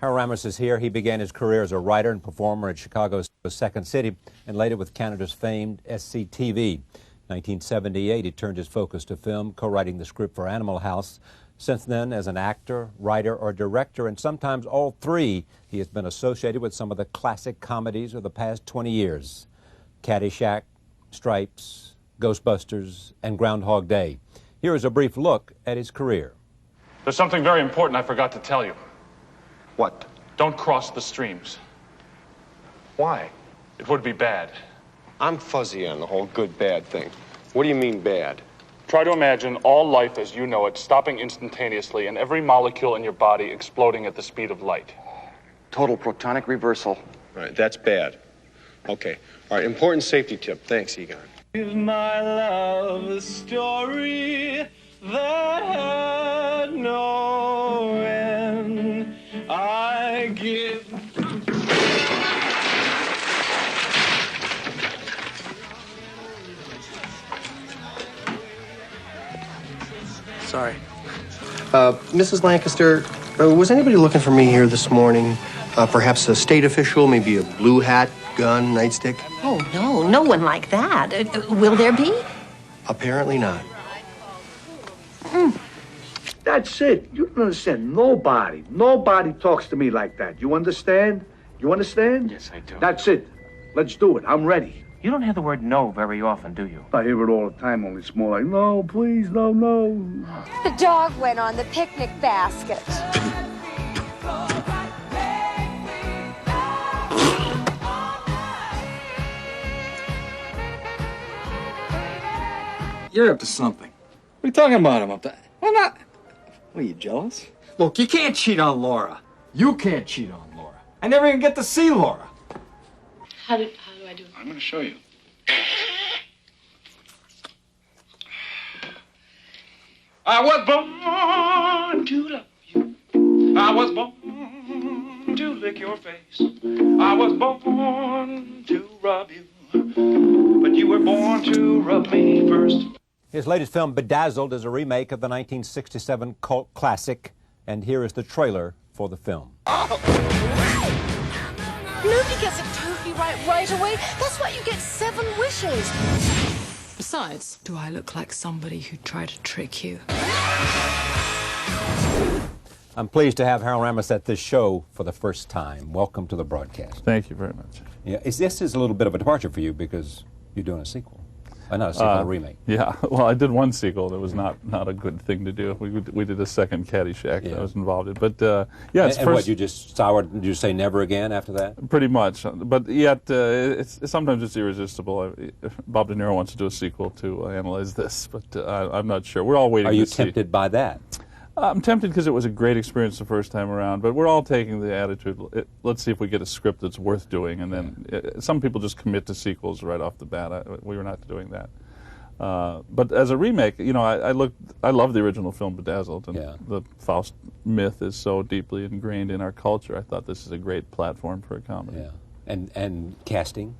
Harold Ramis is here. He began his career as a writer and performer at Chicago's Second City and later with Canada's famed SCTV. 1978, he turned his focus to film, co-writing the script for Animal House. Since then, as an actor, writer, or director, and sometimes all three, he has been associated with some of the classic comedies of the past 20 years. Caddyshack, Stripes, Ghostbusters, and Groundhog Day. Here is a brief look at his career. There's something very important I forgot to tell you. What? Don't cross the streams. Why? It would be bad. I'm fuzzy on the whole good-bad thing. What do you mean bad? Try to imagine all life as you know it stopping instantaneously and every molecule in your body exploding at the speed of light. Total protonic reversal. All right, that's bad. Okay. All right, important safety tip. Thanks, Egon. Is my love a story that had no end? I give. Sorry. Mrs. Lancaster, was anybody looking for me here this morning? Perhaps a state official, maybe a blue hat, gun, nightstick? Oh, no, no one like that. Will there be? Apparently not. That's it. You don't understand. Nobody talks to me like that. You understand? You understand? Yes, I do. That's it. Let's do it. I'm ready. You don't hear the word no very often, do you? I hear it all the time, only it's more like, no, please, no, no. The dog went on the picnic basket. You're up to something. What are you talking about? I'm up to... I'm not... What, are you jealous? Look, you can't cheat on Laura. You can't cheat on Laura. I never even get to see Laura. How do I do it? I'm going to show you. I was born to love you. I was born to lick your face. I was born to rub you. But you were born to rub me first. His latest film, Bedazzled, is a remake of the 1967 cult classic, and here is the trailer for the film. Nobody gets it totally right away. That's why you get 7 wishes. Besides, do I look like somebody who'd try to trick you? I'm pleased to have Harold Ramis at this show for the first time. Welcome to the broadcast. Thank you very much. Yeah, this is a little bit of a departure for you because you're doing a sequel. Not a sequel, a remake. Yeah, well, I did one sequel that was not a good thing to do. We did a second Caddyshack that I was involved in. But, yeah, it's and what, you just soured, did you say never again after that? Pretty much. But yet, sometimes it's irresistible. Bob De Niro wants to do a sequel to Analyze This, but I'm not sure. We're all waiting to see. Are you tempted by that? I'm tempted because it was a great experience the first time around, but we're all taking the attitude, let's see if we get a script that's worth doing, and then some people just commit to sequels right off the bat. We were not doing that. But as a remake, you know, I love the original film Bedazzled, and the Faust myth is so deeply ingrained in our culture. I thought this is a great platform for a comedy. Yeah. And casting?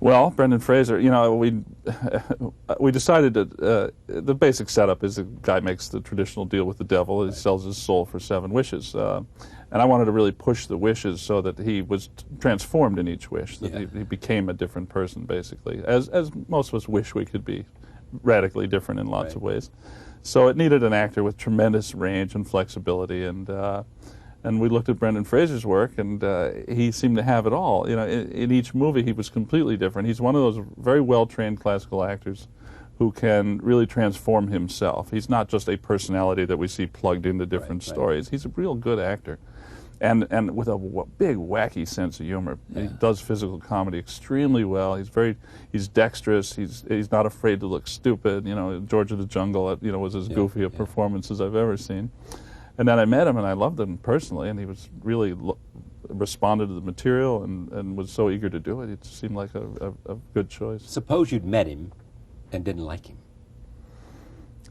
Well, Brendan Fraser, you know, we decided that the basic setup is the guy makes the traditional deal with the devil. He sells his soul for 7 wishes. And I wanted to really push the wishes so that he was transformed in each wish, that he became a different person, basically, as most of us wish we could be radically different in lots of ways. So it needed an actor with tremendous range and flexibility, and we looked at Brendan Fraser's work, and he seemed to have it all. You know, in each movie, he was completely different. He's one of those very well-trained classical actors who can really transform himself. He's not just a personality that we see plugged into different stories. He's a real good actor, and with a big, wacky sense of humor. He does physical comedy extremely well. He's dexterous. He's not afraid to look stupid. You know, George of the Jungle, you know, was as goofy a performance as I've ever seen. And then I met him, and I loved him personally, and he was really responded to the material and was so eager to do it. It seemed like a good choice. Suppose you'd met him and didn't like him.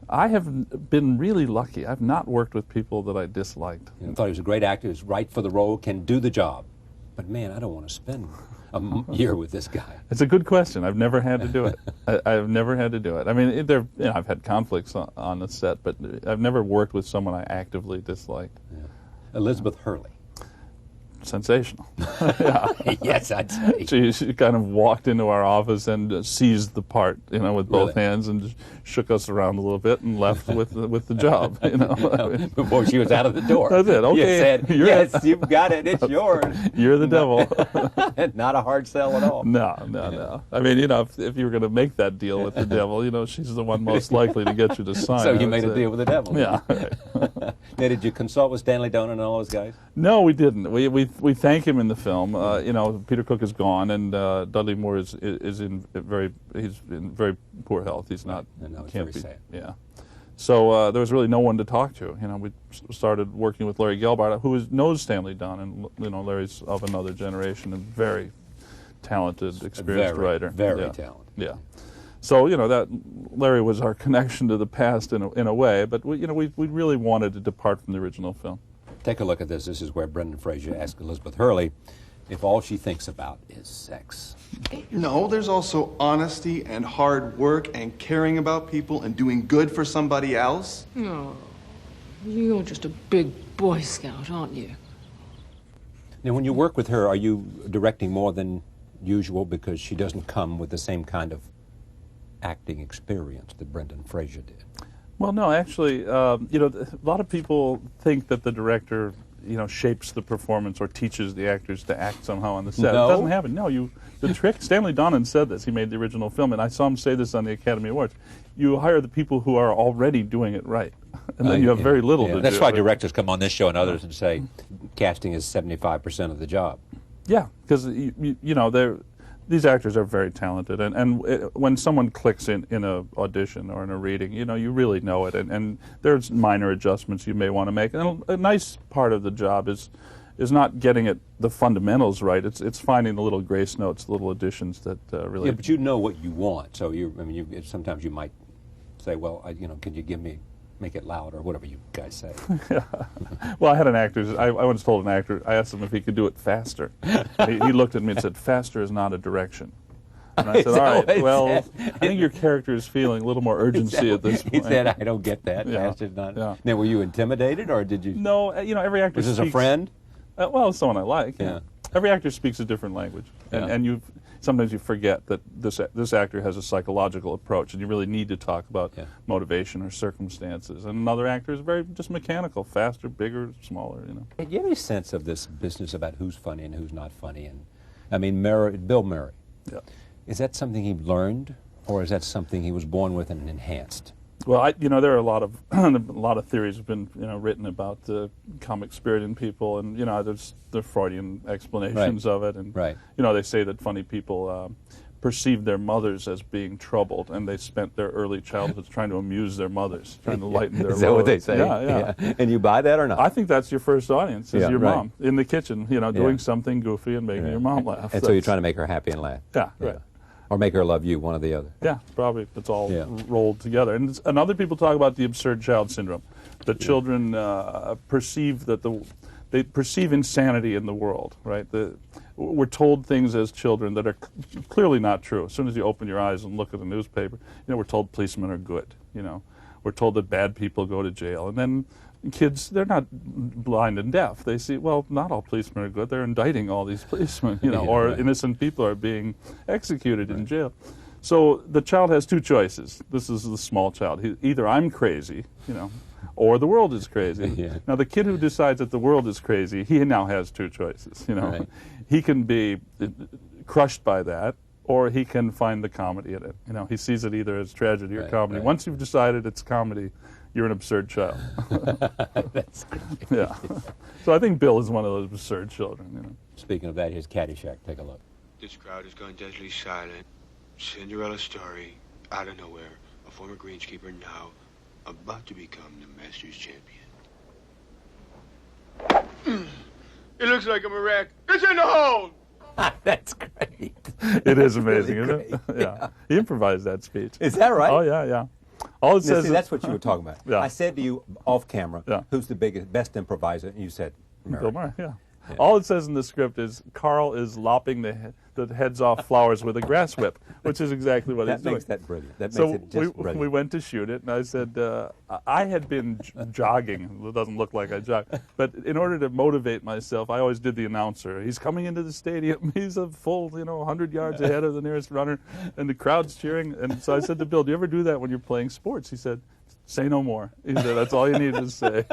I have been really lucky. I've not worked with people that I disliked. I thought he was a great actor, who's right for the role, can do the job. But man, I don't want to spend a year with this guy. It's a good question. I've never had to do it. I've never had to do it. I mean, I've had conflicts on the set, but I've never worked with someone I actively disliked. Elizabeth Hurley. sensational. Yeah. Yes, I'd say. She kind of walked into our office and seized the part, with both hands, and just shook us around a little bit and left with the job. Before she was out of the door. That's it. Okay. You said, yes, you've got it. It's yours. You're the devil. Not a hard sell at all. No. I mean, if you were going to make that deal with the devil, she's the one most likely to get you to sign. So you made a deal with the devil. Yeah. Now, did you consult with Stanley Donen and all those guys? No, we didn't. We thank him in the film. Peter Cook is gone, and Dudley Moore is in very poor health. He's not. No, it's can't very be. sad. Yeah. So there was really no one to talk to. We started working with Larry Gelbart, who knows Stanley Donen. Larry's of another generation and very talented, experienced writer. Very talented. Yeah. So that Larry was our connection to the past in a way, but we really wanted to depart from the original film. Take a look at this. This is where Brendan Fraser asked Elizabeth Hurley if all she thinks about is sex. No, there's also honesty and hard work and caring about people and doing good for somebody else. Oh, you're just a big Boy Scout, aren't you? Now, when you work with her, are you directing more than usual because she doesn't come with the same kind of acting experience that Brendan Fraser did? Well, no, actually, a lot of people think that the director, shapes the performance or teaches the actors to act somehow on the set. No. It doesn't happen. No, the trick, Stanley Donen said this, he made the original film, and I saw him say this on the Academy Awards. You hire the people who are already doing it right, and then you have very little to do. That's why directors come on this show and others and say, casting is 75% of the job. Yeah, because, these actors are very talented, and when someone clicks in a audition or in a reading, you really know it, and there's minor adjustments you may want to make. And a nice part of the job is not getting the fundamentals right. It's finding the little grace notes, the little additions that really. Yeah, but you know what you want, so sometimes you might say, well, can you make it loud, or whatever you guys say. Yeah. Well, I had an actor, I once told an actor, I asked him if he could do it faster. He looked at me and said, faster is not a direction. And I said, all right, well, I think your character is feeling a little more urgency at this point. He said, I don't get that. Yeah. Faster is not. Yeah. Now, were you intimidated, or did you? No, every actor Was this speaks, a friend? Well, it's someone I like. Yeah. Every actor speaks a different language. And sometimes you forget that this actor has a psychological approach, and you really need to talk about motivation or circumstances. And another actor is very just mechanical, faster, bigger, smaller. Do you have any sense of this business about who's funny and who's not funny? And Bill Murray. Yeah. Is that something he learned, or is that something he was born with and enhanced? Well, there are a lot of theories have been written about the comic spirit in people, and there's the Freudian explanations of it, and they say that funny people perceive their mothers as being troubled, and they spent their early childhoods trying to amuse their mothers, trying to lighten their load. Is that what they say? Yeah. And you buy that or not? I think that's your first audience, is your mom in the kitchen, doing something goofy and making your mom laugh. And so you're trying to make her happy and laugh. Yeah, right. Or make her love you, one or the other. Yeah, probably. It's all rolled together. And other people talk about the absurd child syndrome. That children perceive that they perceive insanity in the world, right? We're told things as children that are clearly not true. As soon as you open your eyes and look at the newspaper, we're told policemen are good. We're told that bad people go to jail. And then kids, they're not blind and deaf. They see, well, not all policemen are good. They're indicting all these policemen, or innocent people are being executed in jail. So the child has two choices. This is the small child. Either I'm crazy, or the world is crazy. Now, the kid who decides that the world is crazy, he now has two choices. He can be crushed by that, or he can find the comedy in it. He sees it either as tragedy or comedy. Once you've decided it's comedy, you're an absurd child. That's great. Yeah. So I think Bill is one of those absurd children. Speaking of that, here's Caddyshack. Take a look. This crowd has gone deadly silent. Cinderella story, out of nowhere. A former greenskeeper now about to become the Masters champion. It looks like I'm a wreck. It's in the hole! That's great. It is amazing, isn't it? Yeah. He improvised that speech. Is that right? Oh, yeah. All it says that's what you were talking about. Yeah. I said to you off camera, who's the best improviser? And you said, Murray. Bill Murray, yeah. All it says in the script is Carl is lopping that heads off flowers with a grass whip, which is exactly what he's doing. That makes that brilliant. That So makes it just brilliant. we went to shoot it, and I said, I had been jogging. It doesn't look like I jog. But in order to motivate myself, I always did the announcer. He's coming into the stadium. He's a full, 100 yards ahead of the nearest runner, and the crowd's cheering. And so I said to Bill, do you ever do that when you're playing sports? He said, say no more. He said, that's all you need to say.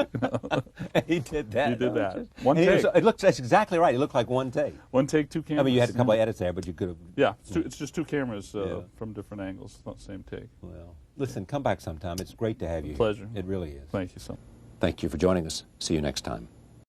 He did that. He did that. Just, One take. That's exactly right. It looked like one take. One take, two cameras. I mean, you had a couple of edits there, but you could have... Yeah, it's just two cameras from different angles. It's not the same take. Well, listen, come back sometime. It's great to have you. Pleasure. Here. It really is. Thank you so much. Thank you for joining us. See you next time.